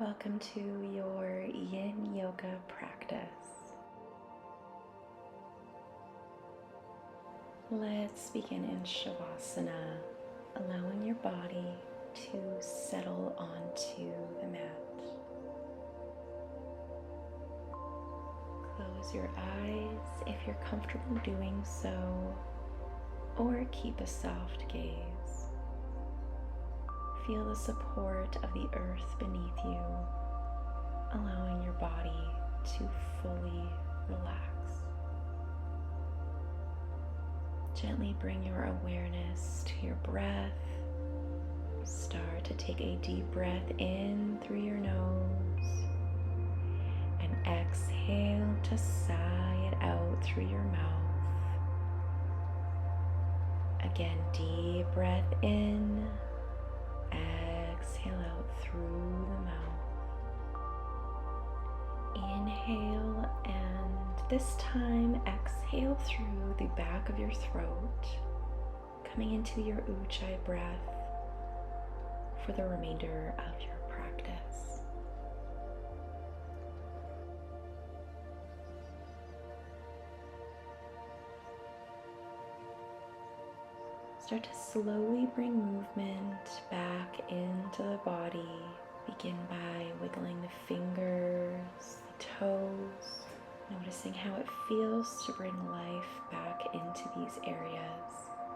Welcome to your Yin Yoga practice. Let's begin in Shavasana, allowing your body to settle onto the mat. Close your eyes if you're comfortable doing so, or keep a soft gaze. Feel the support of the earth beneath you, allowing your body to fully relax. Gently bring your awareness to your breath. Start to take a deep breath in through your nose and exhale to sigh it out through your mouth. Again, deep breath in. Exhale out through the mouth. Inhale, and this time exhale through the back of your throat, coming into your Ujjayi breath for the remainder of your practice. Start to slowly bring movement back into the body. Begin by wiggling the fingers, the toes, noticing how it feels to bring life back into these areas.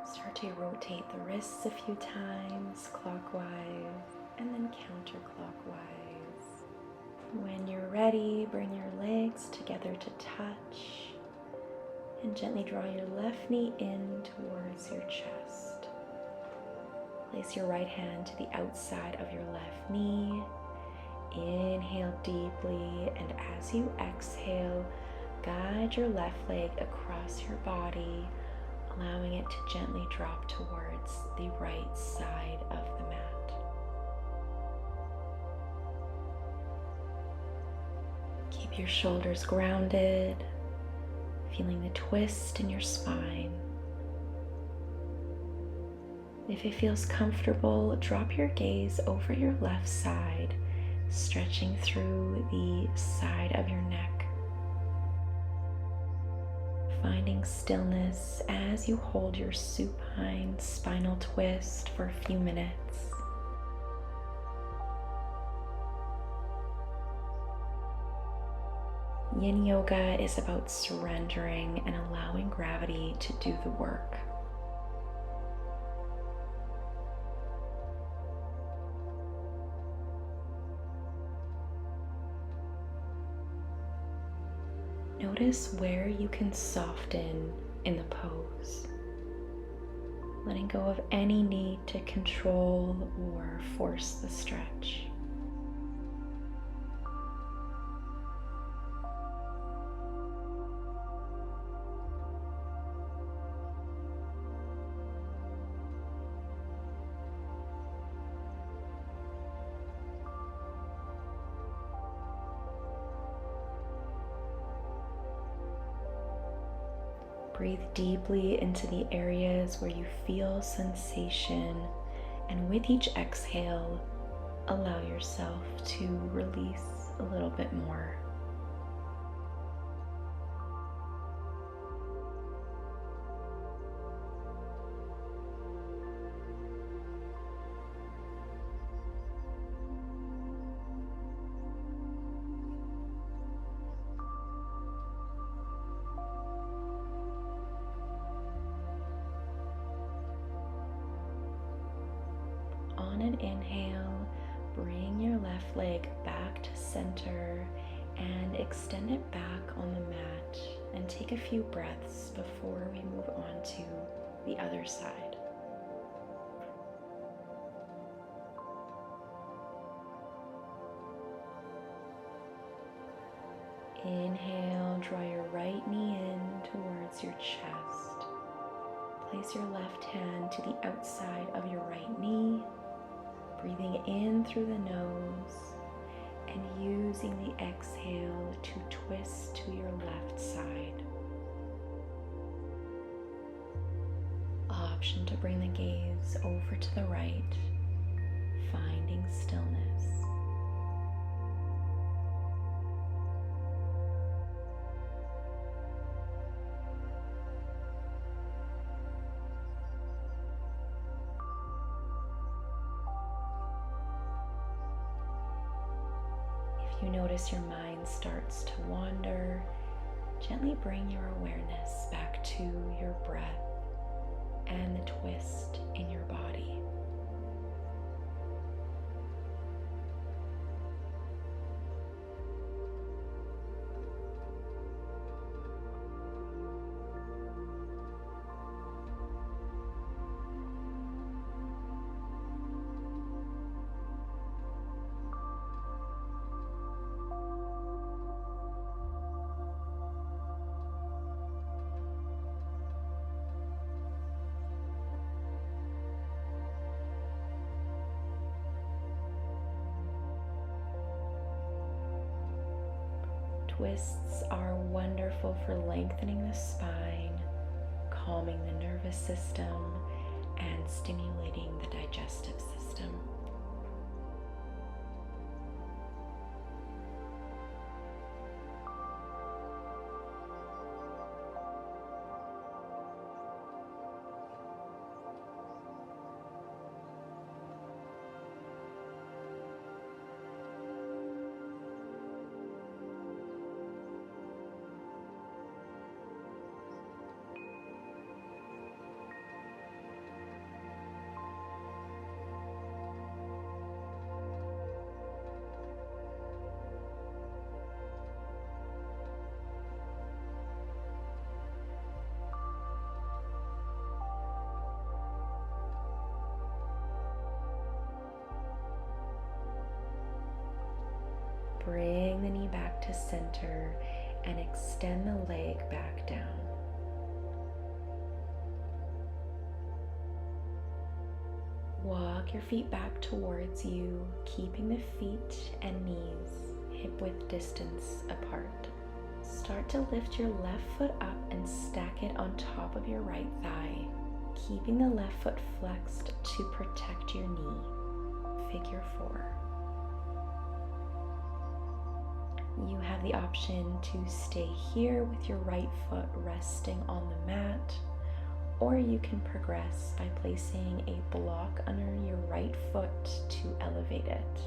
Start to rotate the wrists a few times, clockwise and then counterclockwise. When you're ready, bring your legs together to touch. And gently draw your left knee in towards your chest. Place your right hand to the outside of your left knee. Inhale deeply, and as you exhale, guide your left leg across your body, allowing it to gently drop towards the right side of the mat. Keep your shoulders grounded, feeling the twist in your spine. If it feels comfortable, drop your gaze over your left side, stretching through the side of your neck. Finding stillness as you hold your supine spinal twist for a few minutes. Yin Yoga is about surrendering and allowing gravity to do the work. Notice where you can soften in the pose, letting go of any need to control or force the stretch. Breathe deeply into the areas where you feel sensation, and with each exhale, allow yourself to release a little bit more. On an inhale, bring your left leg back to center and extend it back on the mat, and take a few breaths before we move on to the other side. Inhale, draw your right knee in towards your chest. Place your left hand to the outside of your right knee, breathing in through the nose and using the exhale to twist to your left side. Option to bring the gaze over to the right, finding stillness. If you notice your mind starts to wander, gently bring your awareness back to your breath and the twist in your body. Twists are wonderful for lengthening the spine, calming the nervous system, and stimulating the digestive system. Bring the knee back to center and extend the leg back down. Walk your feet back towards you, keeping the feet and knees hip-width distance apart. Start to lift your left foot up and stack it on top of your right thigh, keeping the left foot flexed to protect your knee. Figure 4. You have the option to stay here with your right foot resting on the mat, or you can progress by placing a block under your right foot to elevate it.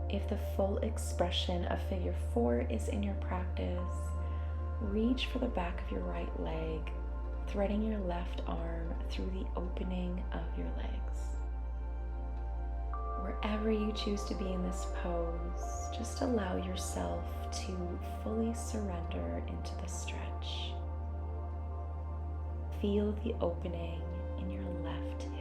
If the full expression of figure 4 is in your practice, reach for the back of your right leg, threading your left arm through the opening of your legs. Wherever you choose to be in this pose, just allow yourself to fully surrender into the stretch. Feel the opening in your left hip.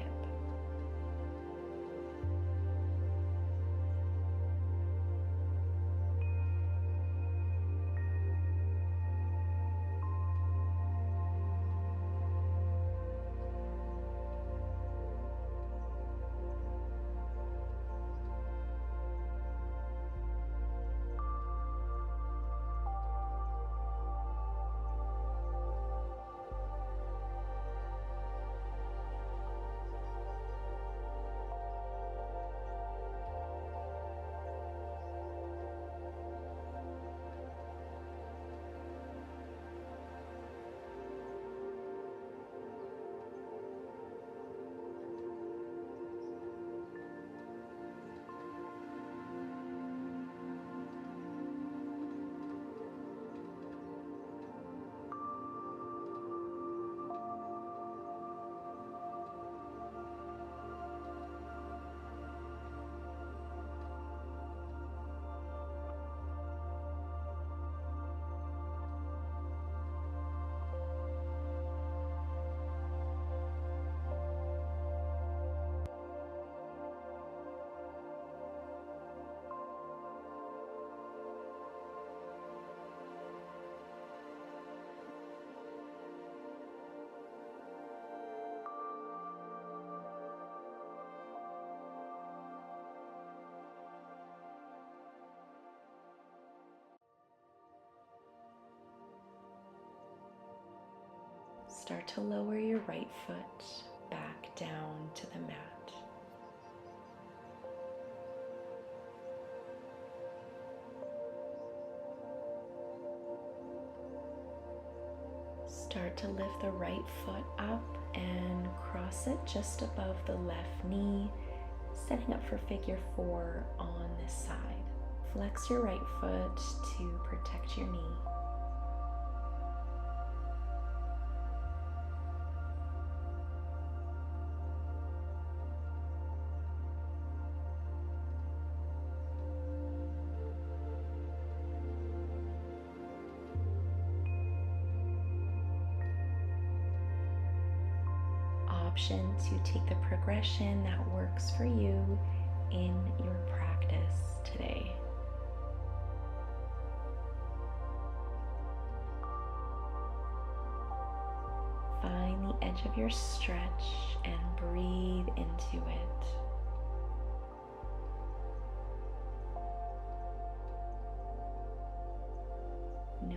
Start to lower your right foot back down to the mat. Start to lift the right foot up and cross it just above the left knee, setting up for figure 4 on this side. Flex your right foot to protect your knee. Option to take the progression that works for you in your practice today. Find the edge of your stretch and breathe into it.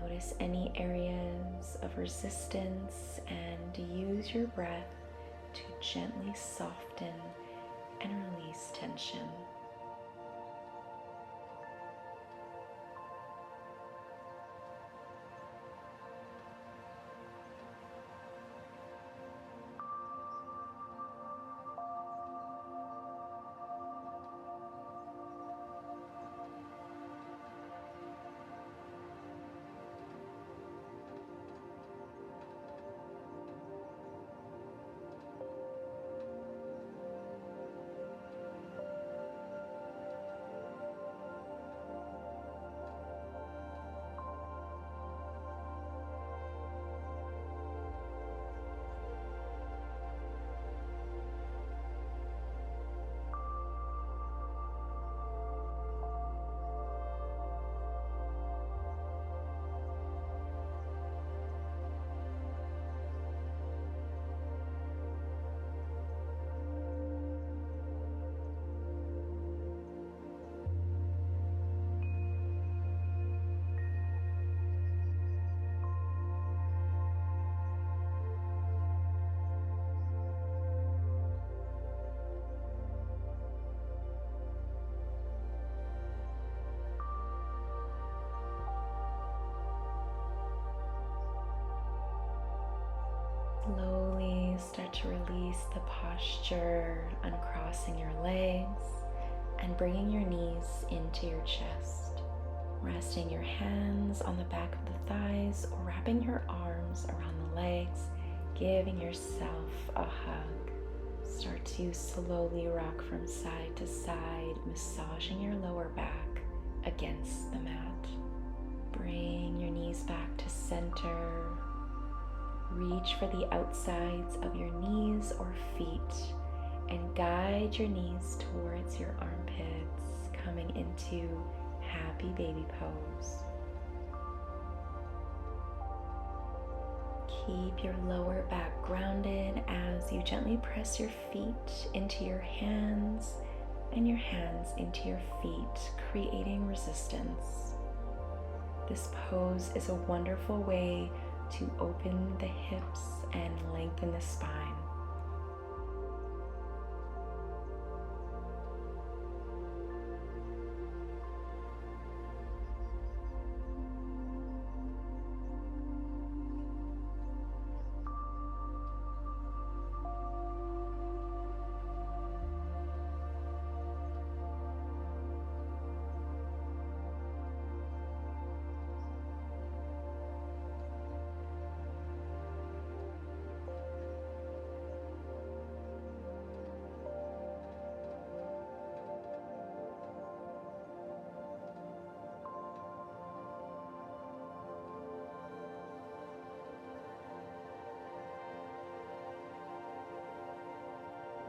Notice any areas of resistance and use your breath to gently soften and release tension. Slowly start to release the posture, uncrossing your legs and bringing your knees into your chest. Resting your hands on the back of the thighs or wrapping your arms around the legs, giving yourself a hug. Start to slowly rock from side to side, massaging your lower back against the mat. Bring your knees back to center. Reach for the outsides of your knees or feet and guide your knees towards your armpits, coming into happy baby pose. Keep your lower back grounded as you gently press your feet into your hands and your hands into your feet, creating resistance. This pose is a wonderful way to open the hips and lengthen the spine.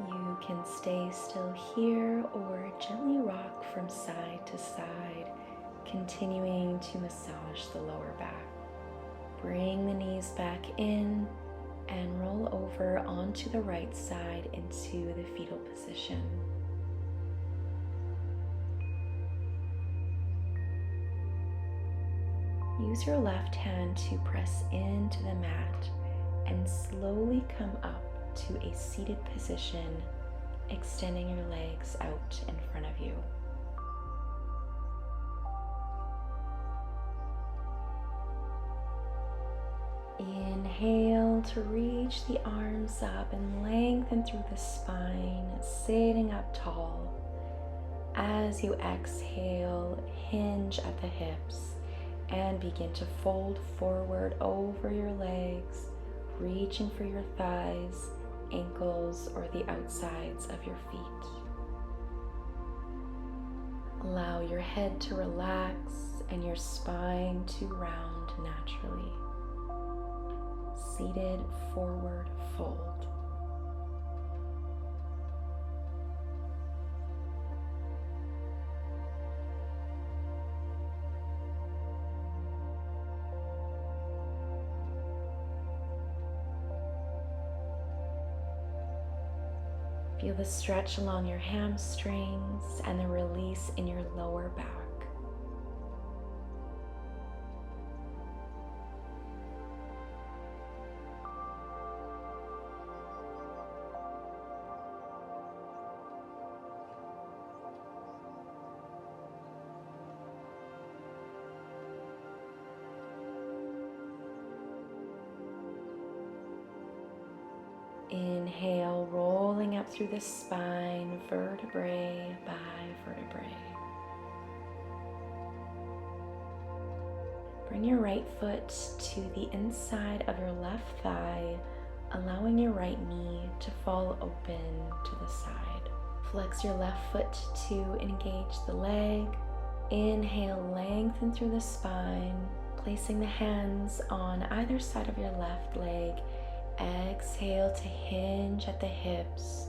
You can stay still here or gently rock from side to side, continuing to massage the lower back. Bring the knees back in and roll over onto the right side into the fetal position. Use your left hand to press into the mat and slowly come up to a seated position, extending your legs out in front of you. Inhale to reach the arms up and lengthen through the spine, sitting up tall. As you exhale, hinge at the hips and begin to fold forward over your legs, reaching for your thighs, ankles, or the outsides of your feet. Allow your head to relax and your spine to round naturally. Seated forward fold. Feel the stretch along your hamstrings and the release in your lower back. Inhale, rolling up through the spine, vertebrae by vertebrae. Bring your right foot to the inside of your left thigh, allowing your right knee to fall open to the side. Flex your left foot to engage the leg. Inhale, lengthen through the spine, placing the hands on either side of your left leg. Exhale to hinge at the hips,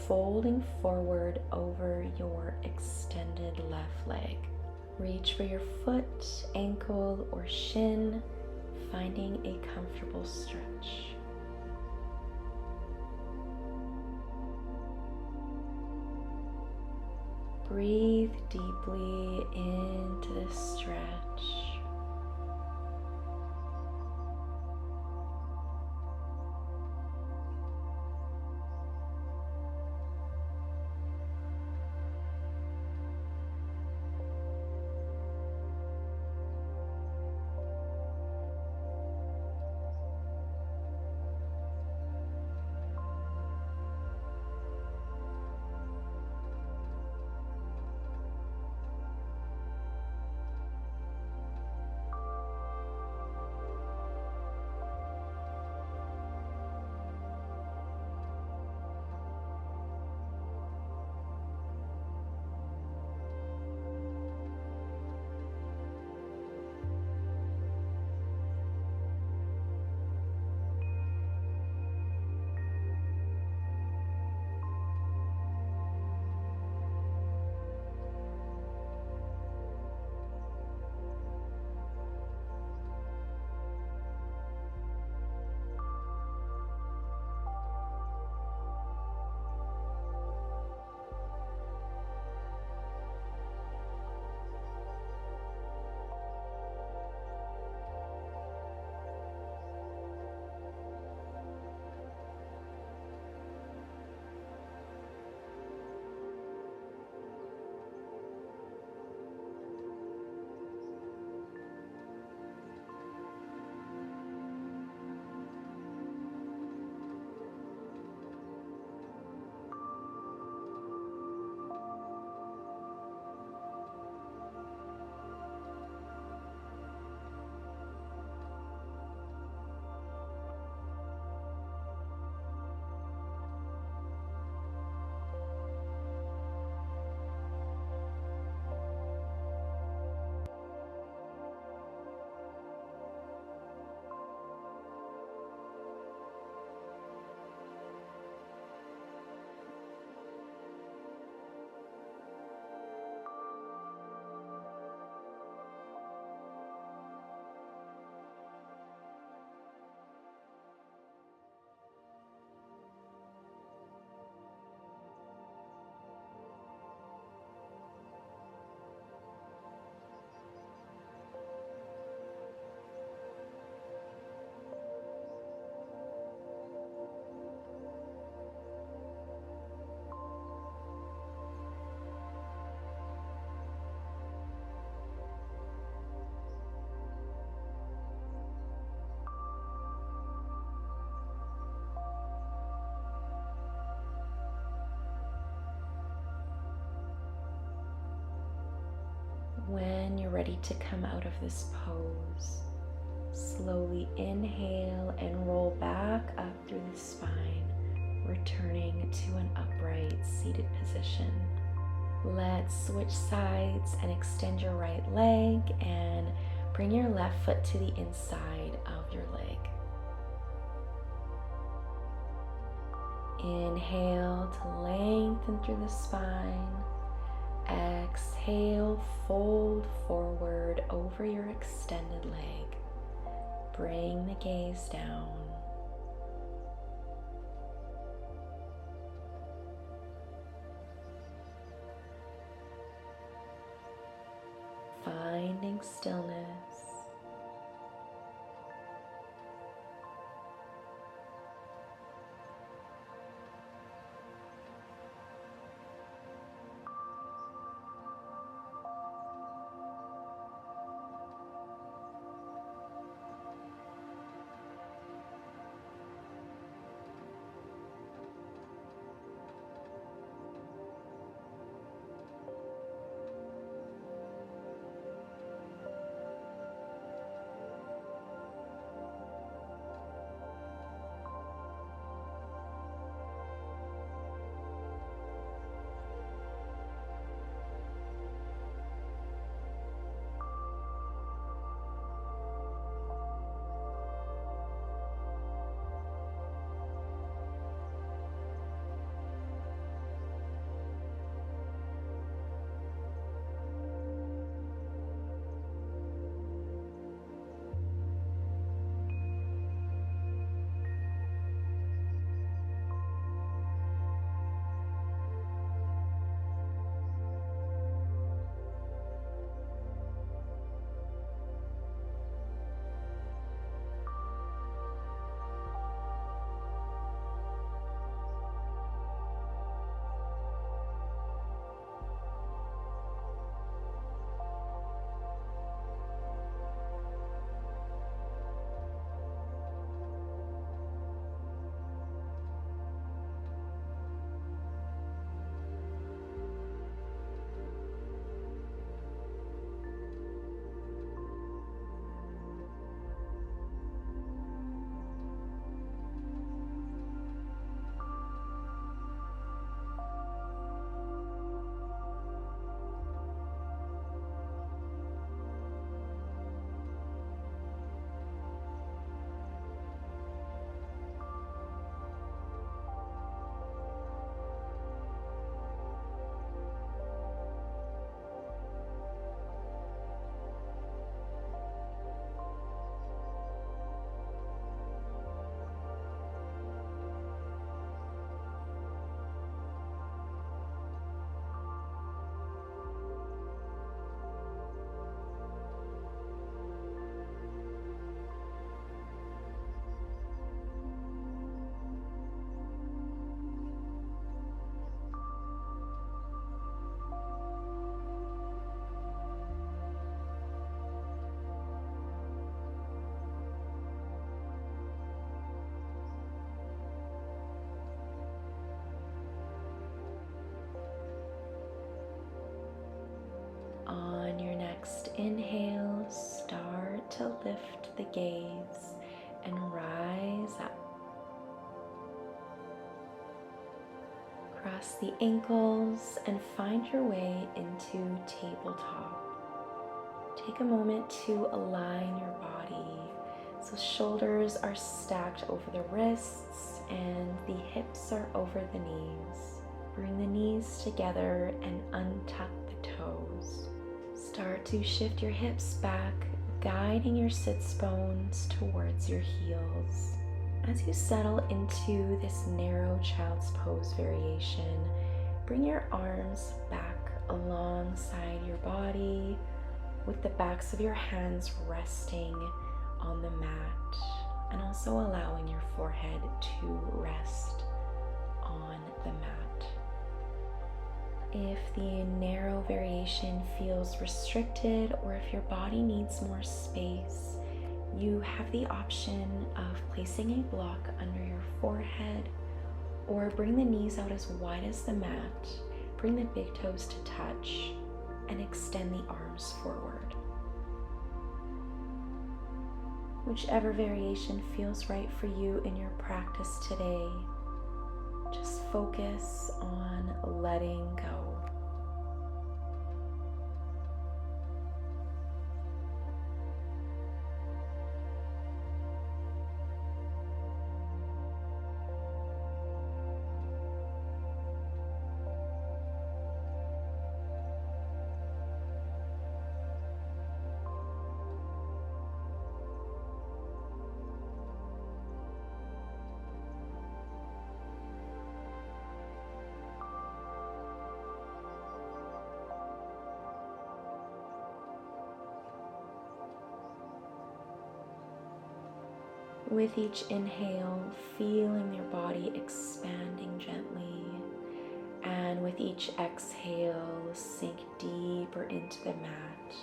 folding forward over your extended left leg. Reach for your foot, ankle, or shin, finding a comfortable stretch. Breathe deeply into this stretch. When you're ready to come out of this pose, slowly inhale and roll back up through the spine, returning to an upright seated position. Let's switch sides and extend your right leg and bring your left foot to the inside of your leg. Inhale to lengthen through the spine. Exhale, fold forward over your extended leg. Bring the gaze down. Finding stillness. On your next inhale, start to lift the gaze and rise up. Cross the ankles and find your way into tabletop. Take a moment to align your body so shoulders are stacked over the wrists and the hips are over the knees. Bring the knees together and untuck the toes. Start to shift your hips back, guiding your sits bones towards your heels. As you settle into this narrow child's pose variation, bring your arms back alongside your body with the backs of your hands resting on the mat and also allowing your forehead to rest on the mat. If the narrow variation feels restricted or if your body needs more space, you have the option of placing a block under your forehead or bring the knees out as wide as the mat. Bring the big toes to touch and extend the arms forward. Whichever variation feels right for you in your practice today, just focus on letting go. With each inhale, feeling your body expanding gently, and with each exhale, sink deeper into the mat.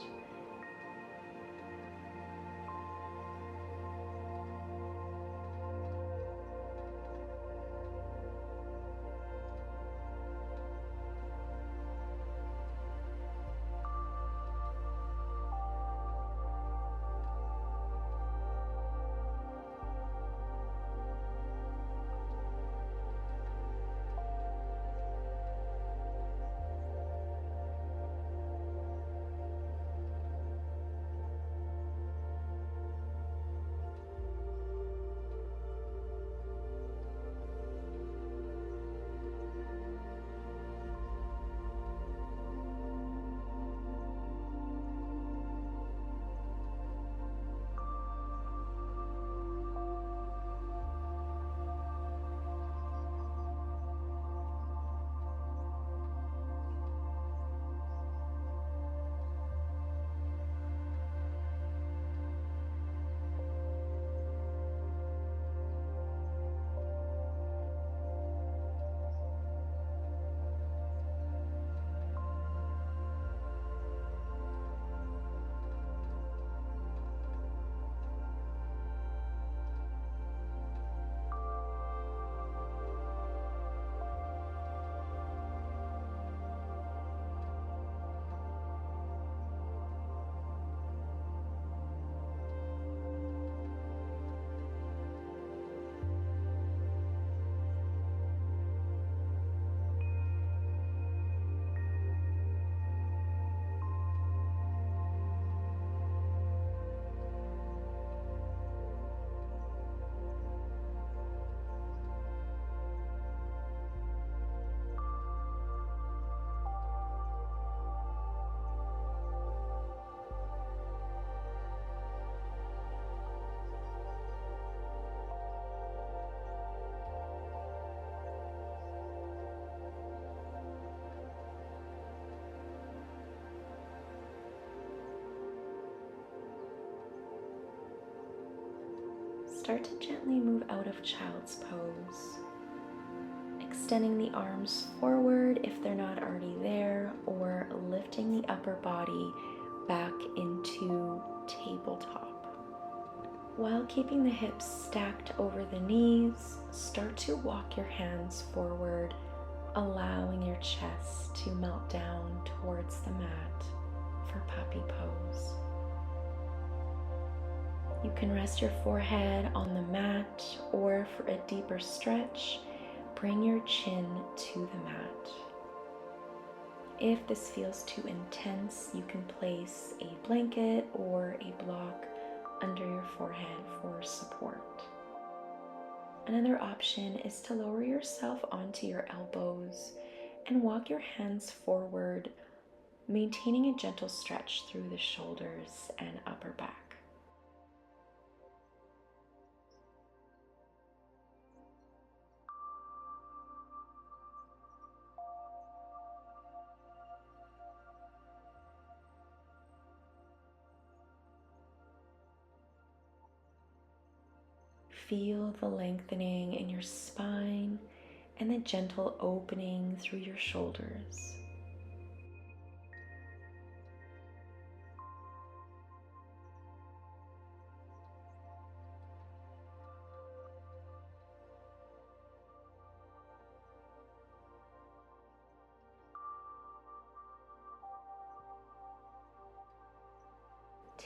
Start to gently move out of child's pose, extending the arms forward if they're not already there, or lifting the upper body back into tabletop. While keeping the hips stacked over the knees, start to walk your hands forward, allowing your chest to melt down towards the mat for puppy pose. You can rest your forehead on the mat, or for a deeper stretch, bring your chin to the mat. If this feels too intense, you can place a blanket or a block under your forehead for support. Another option is to lower yourself onto your elbows and walk your hands forward, maintaining a gentle stretch through the shoulders and upper back. Feel the lengthening in your spine and the gentle opening through your shoulders.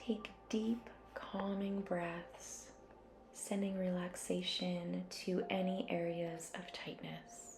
Take deep, calming breaths, sending relaxation to any areas of tightness.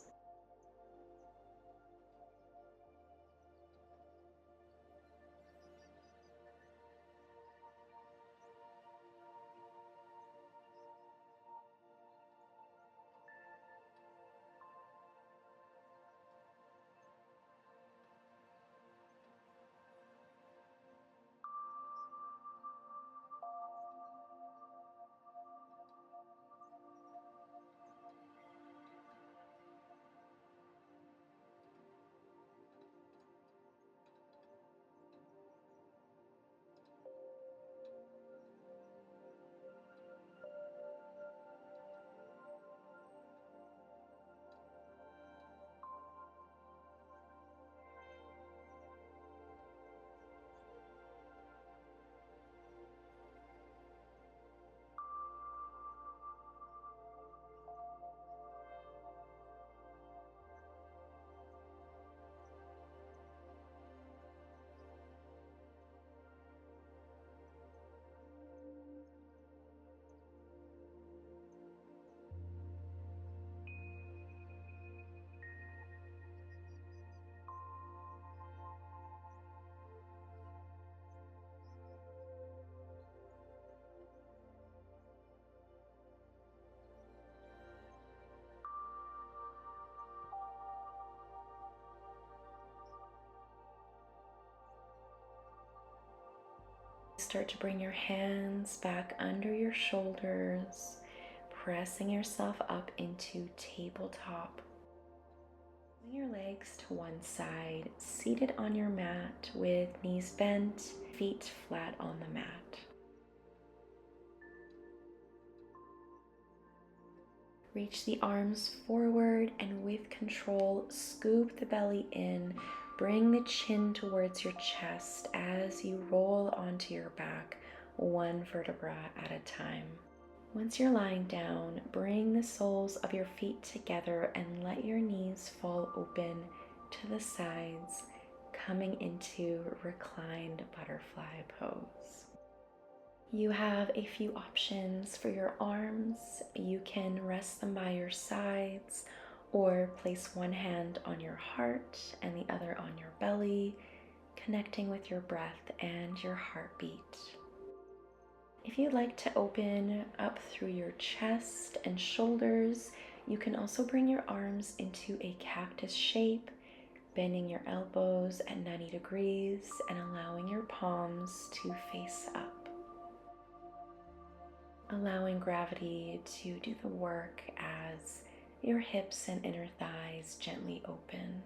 Start to bring your hands back under your shoulders, pressing yourself up into tabletop. Bring your legs to one side, seated on your mat with knees bent, feet flat on the mat. Reach the arms forward and with control, scoop the belly in. Bring the chin towards your chest as you roll onto your back, one vertebra at a time. Once you're lying down, bring the soles of your feet together and let your knees fall open to the sides, coming into reclined butterfly pose. You have a few options for your arms. You can rest them by your sides or place one hand on your heart and the other on your belly, connecting with your breath and your heartbeat. If you'd like to open up through your chest and shoulders, you can also bring your arms into a cactus shape, bending your elbows at 90 degrees and allowing your palms to face up. Allowing gravity to do the work as your hips and inner thighs gently open.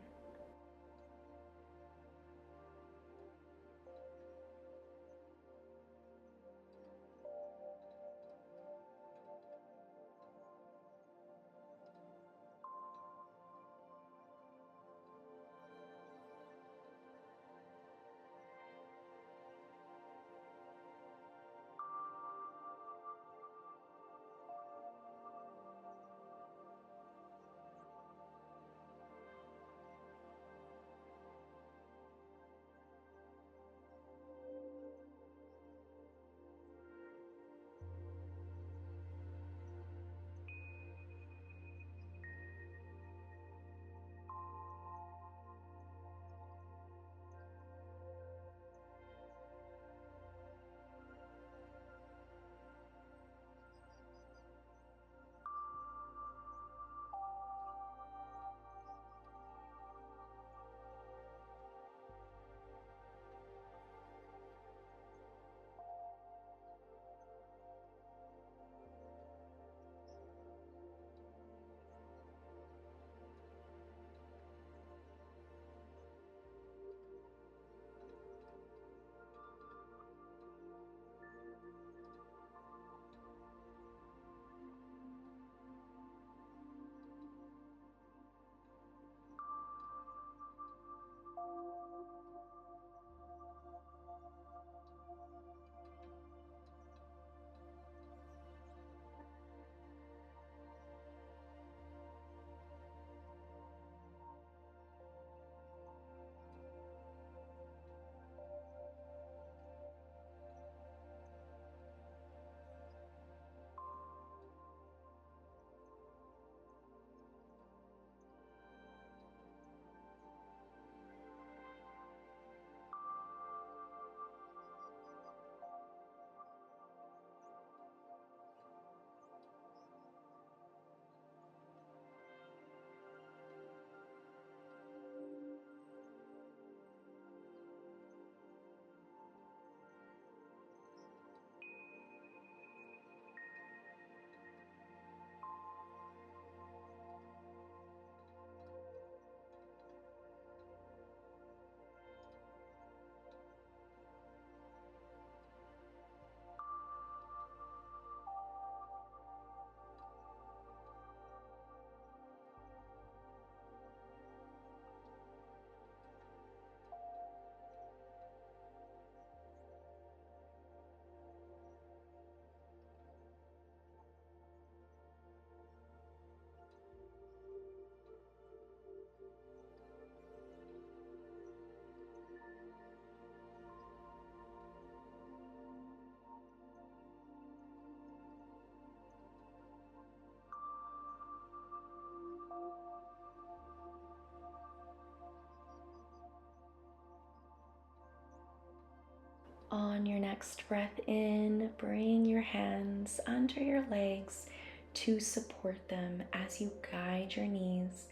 next breath in, bring your hands under your legs to support them as you guide your knees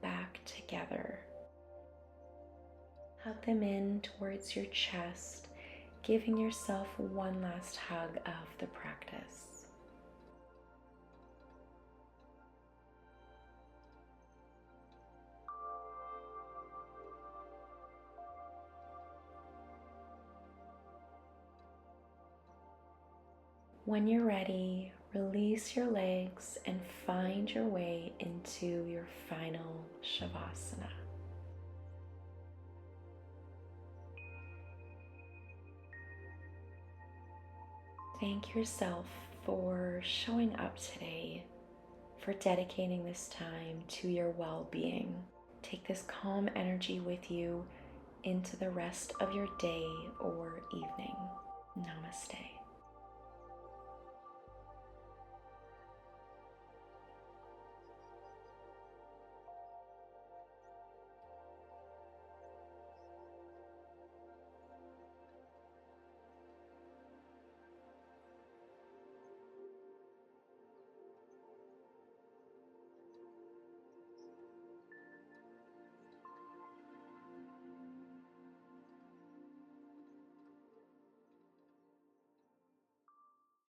back together. Hug them in towards your chest, giving yourself one last hug of the practice. When you're ready, release your legs and find your way into your final Shavasana. Thank yourself for showing up today, for dedicating this time to your well-being. Take this calm energy with you into the rest of your day or evening. Namaste.